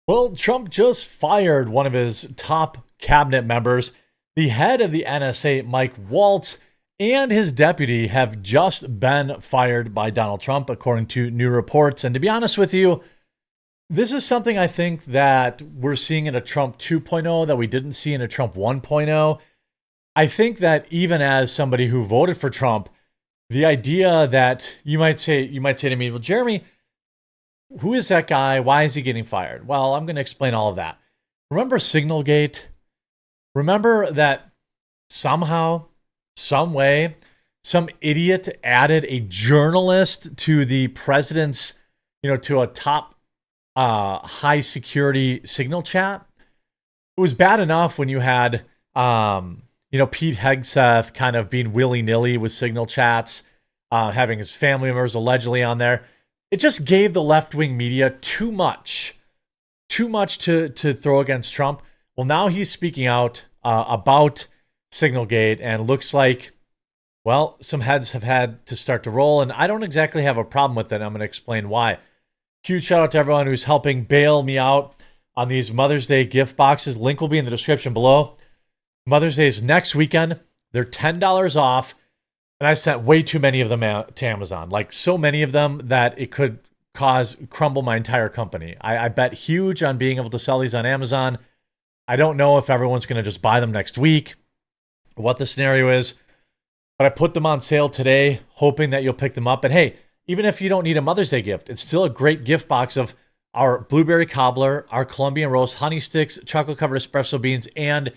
Well, Trump just fired one of his top cabinet members. The head of the NSA, Mike Waltz, and his deputy have just been fired by Donald Trump, according to new reports. And to be honest with you, this is something I think that we're seeing in a Trump 2.0 that we didn't see in a Trump 1.0. I think that even as somebody who voted for Trump, the idea that you might say to me, well, Jeremy, who is that guy? Why is he getting fired? Well, I'm going to explain all of that. Remember Signalgate? Remember that somehow, some way, some idiot added a journalist to the president's, to a top high security Signal chat? It was bad enough when you had, Pete Hegseth kind of being willy-nilly with Signal chats, having his family members allegedly on there. It just gave the left-wing media too much to throw against Trump. Well, now he's speaking out about Signalgate, and looks like, well, some heads have had to start to roll, and I don't exactly have a problem with it. I'm going to explain why. Huge shout out to everyone who's helping bail me out on these Mother's Day gift boxes. Link will be in the description below. Mother's Day is next weekend. They're $10 off. And I sent way too many of them to Amazon. Like, so many of them that it could crumble my entire company. I bet huge on being able to sell these on Amazon. I don't know if everyone's going to just buy them next week, what the scenario is. But I put them on sale today, hoping that you'll pick them up. And hey, even if you don't need a Mother's Day gift, it's still a great gift box of our blueberry cobbler, our Colombian roast, honey sticks, chocolate-covered espresso beans, and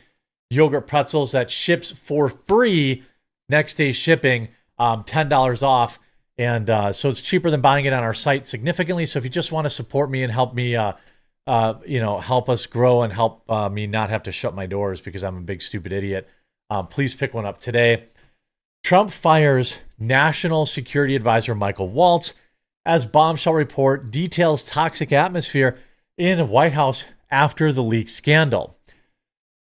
yogurt pretzels that ships for free. Next day shipping, $10 off. And so it's cheaper than buying it on our site significantly. So if you just want to support me and help me, help us grow and help me not have to shut my doors because I'm a big, stupid idiot, please pick one up today. Trump fires National Security Advisor Michael Waltz as bombshell report details toxic atmosphere in White House after the leak scandal.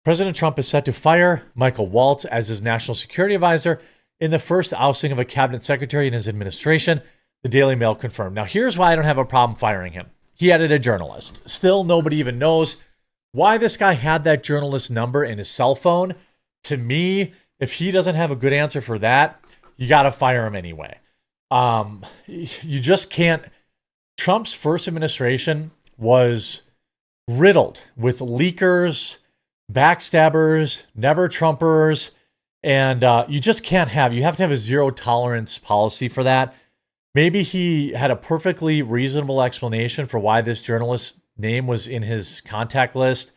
President Trump is set to fire Michael Waltz as his national security advisor in the first ousting of a cabinet secretary in his administration, the Daily Mail confirmed. Now, here's why I don't have a problem firing him. He added a journalist. Still, nobody even knows why this guy had that journalist number in his cell phone. To me, if he doesn't have a good answer for that, you got to fire him anyway. You just can't. Trump's first administration was riddled with leakers, backstabbers, never Trumpers, and you just can't you have to have a zero tolerance policy for that. Maybe he had a perfectly reasonable explanation for why this journalist's name was in his contact list.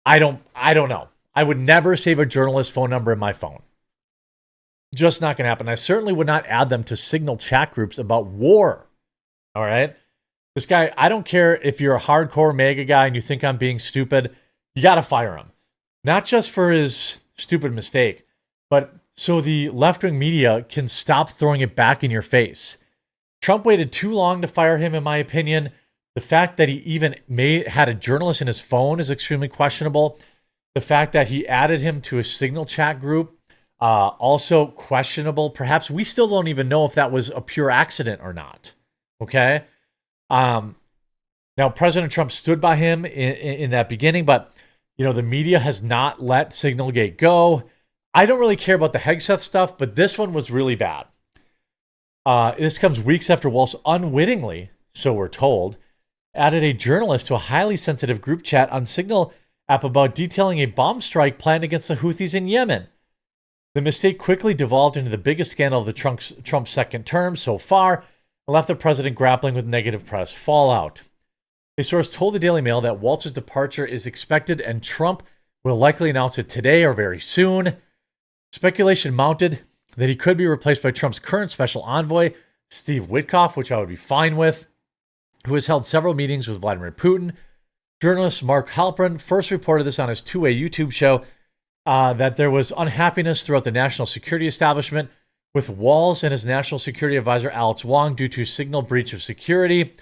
I don't know. I would never save a journalist's phone number in my phone. Just not going to happen. I certainly would not add them to Signal chat groups about war. All right? This guy, I don't care if you're a hardcore MAGA guy and you think I'm being stupid, you got to fire him. Not just for his stupid mistake, but so the left-wing media can stop throwing it back in your face. Trump waited too long to fire him, in my opinion. The fact that he even had a journalist in his phone is extremely questionable. The fact that he added him to a Signal chat group, also questionable. Perhaps we still don't even know if that was a pure accident or not. Okay? Now, President Trump stood by him in that beginning, but the media has not let Signalgate go. I don't really care about the Hegseth stuff, but this one was really bad. This comes weeks after Waltz unwittingly, so we're told, added a journalist to a highly sensitive group chat on Signal app about detailing a bomb strike planned against the Houthis in Yemen. The mistake quickly devolved into the biggest scandal of the Trump second term so far and left the president grappling with negative press fallout. A source told the Daily Mail that Waltz's departure is expected and Trump will likely announce it today or very soon. Speculation mounted that he could be replaced by Trump's current special envoy, Steve Witkoff, which I would be fine with, who has held several meetings with Vladimir Putin. Journalist Mark Halperin first reported this on his two-way YouTube show, that there was unhappiness throughout the national security establishment with Waltz and his national security advisor, Alex Wong, due to Signal breach of security.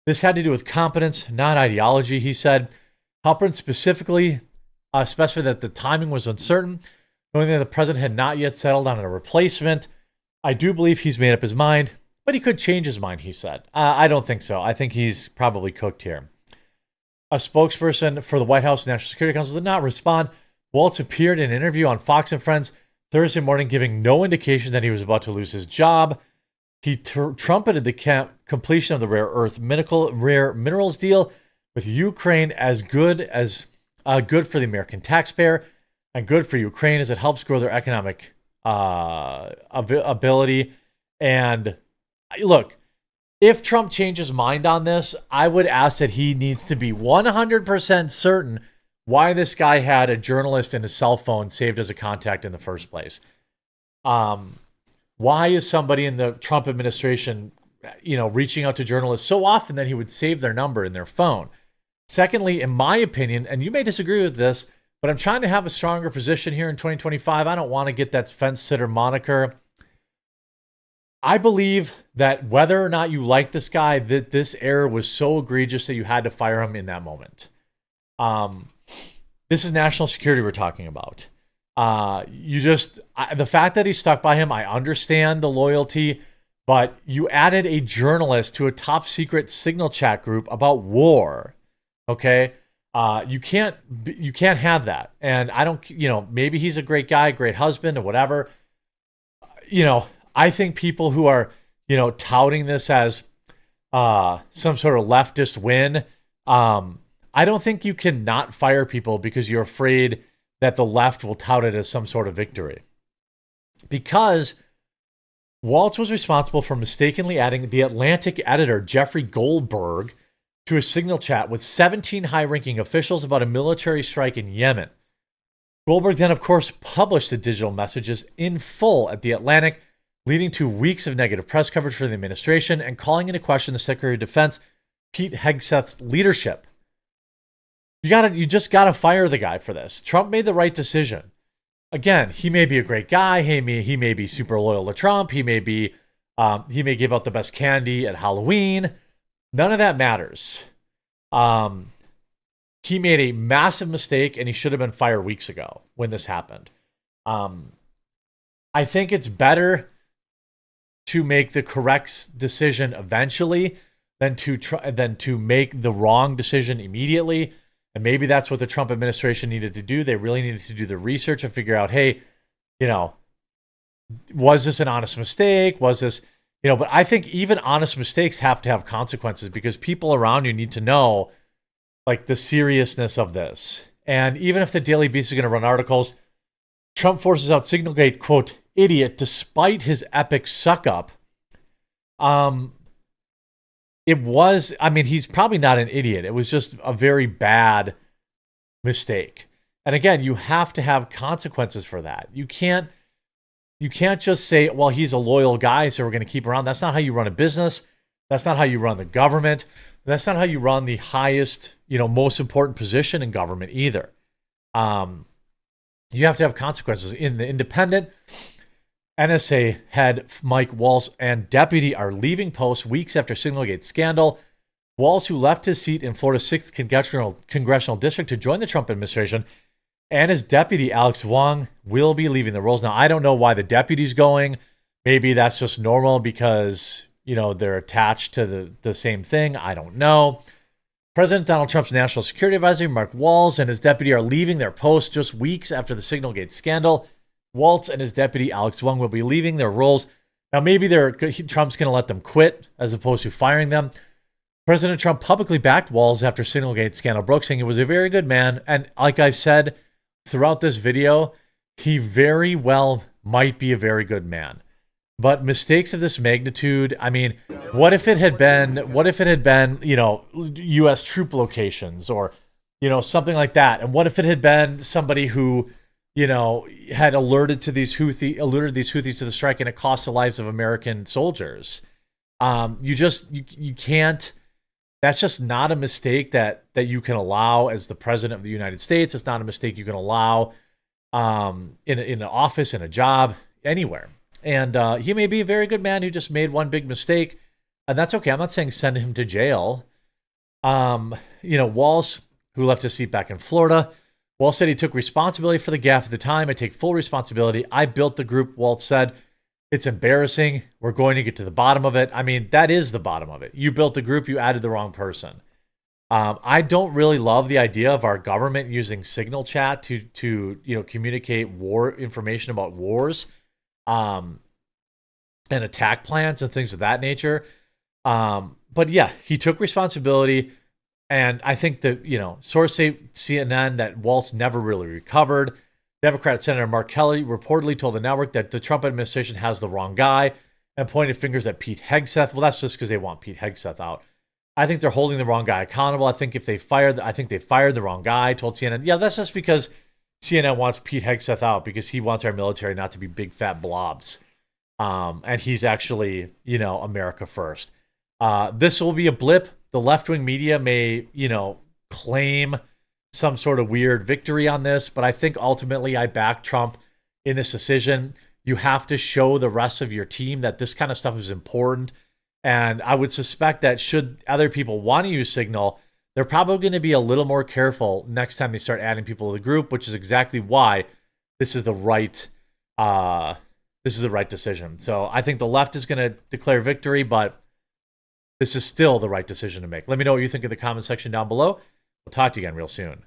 This had to do with competence, not ideology, he said. Halperin specifically specified that the timing was uncertain, knowing that the president had not yet settled on a replacement. I do believe he's made up his mind, but he could change his mind, he said. I don't think so. I think he's probably cooked here. A spokesperson for the White House National Security Council did not respond. Waltz appeared in an interview on Fox and Friends Thursday morning, giving no indication that he was about to lose his job. He trumpeted the completion of the rare earth rare minerals deal with Ukraine as good for the American taxpayer and good for Ukraine as it helps grow their economic ability. And look, if Trump changes his mind on this, I would ask that he needs to be 100% certain why this guy had a journalist and his cell phone saved as a contact in the first place. Why is somebody in the Trump administration, reaching out to journalists so often that he would save their number in their phone? Secondly, in my opinion, and you may disagree with this, but I'm trying to have a stronger position here in 2025. I don't want to get that fence sitter moniker. I believe that whether or not you like this guy, that this error was so egregious that you had to fire him in that moment. This is national security we're talking about. The fact that he stuck by him, I understand the loyalty, but you added a journalist to a top secret signal chat group about war. Okay. You can't have that. And I don't, maybe he's a great guy, great husband or whatever. I think people who are, touting this as some sort of leftist win, I don't think you can not fire people because you're afraid that the left will tout it as some sort of victory. Because Waltz was responsible for mistakenly adding the Atlantic editor Jeffrey Goldberg to a signal chat with 17 high-ranking officials about a military strike in Yemen. Goldberg then, of course, published the digital messages in full at the Atlantic, leading to weeks of negative press coverage for the administration and calling into question the Secretary of Defense, Pete Hegseth's leadership. You just gotta fire the guy for this. Trump made the right decision. Again, he may be a great guy. He may be super loyal to Trump. He may give out the best candy at Halloween. None of that matters. He made a massive mistake, and he should have been fired weeks ago when this happened. I think it's better to make the correct decision eventually than to make the wrong decision immediately. And maybe that's what the Trump administration needed to do. They really needed to do the research and figure out, hey, was this an honest mistake? Was this, but I think even honest mistakes have to have consequences because people around you need to know like the seriousness of this. And even if the Daily Beast is going to run articles, Trump forces out Signalgate, quote, idiot, despite his epic suck up. He's probably not an idiot. It was just a very bad mistake. And again, you have to have consequences for that. You can't just say, well, he's a loyal guy, so we're going to keep around. That's not how you run a business. That's not how you run the government. That's not how you run the highest, most important position in government either. You have to have consequences. In the Independent, NSA head Mike Waltz and deputy are leaving post weeks after Signalgate scandal. Waltz, who left his seat in Florida's 6th congressional district to join the Trump administration, and his deputy, Alex Wong, will be leaving the roles. Now, I don't know why the deputy's going. Maybe that's just normal because, they're attached to the same thing. I don't know. President Donald Trump's national security advisor, Mark Waltz, and his deputy are leaving their posts just weeks after the Signalgate scandal. Waltz and his deputy, Alex Wong, will be leaving their roles. Now, maybe Trump's going to let them quit as opposed to firing them. President Trump publicly backed Waltz after Signalgate scandal broke, saying he was a very good man. And like I've said throughout this video, he very well might be a very good man. But mistakes of this magnitude, what if it had been, U.S. troop locations or, something like that? And what if it had been somebody who, had alerted these Houthis to the strike and it cost the lives of American soldiers? You can't. That's just not a mistake that you can allow as the president of the United States. It's not a mistake you can allow in an office, in a job, anywhere. And he may be a very good man who just made one big mistake, and that's okay. I'm not saying send him to jail. Waltz, who left his seat back in Florida, Waltz said he took responsibility for the gaffe at the time. I take full responsibility. I built the group, Waltz said. It's embarrassing. We're going to get to the bottom of it. That is the bottom of it. You built the group. You added the wrong person. I don't really love the idea of our government using signal chat to communicate war information about wars, and attack plans and things of that nature. But yeah, he took responsibility, and I think that source say CNN that Waltz never really recovered. Democrat Senator Mark Kelly reportedly told the network that the Trump administration has the wrong guy and pointed fingers at Pete Hegseth. Well, that's just because they want Pete Hegseth out. I think they're holding the wrong guy accountable. I think they fired the wrong guy. Told CNN, yeah, that's just because CNN wants Pete Hegseth out because he wants our military not to be big fat blobs, and he's actually America first. This will be a blip. The left-wing media may claim some sort of weird victory on this, but I think ultimately I back Trump in this decision. You have to show the rest of your team that this kind of stuff is important. And I would suspect that should other people want to use Signal, they're probably going to be a little more careful next time they start adding people to the group, which is exactly why this is the right decision. So I think the left is going to declare victory, but this is still the right decision to make. Let me know what you think in the comment section down below. We'll talk to you again real soon.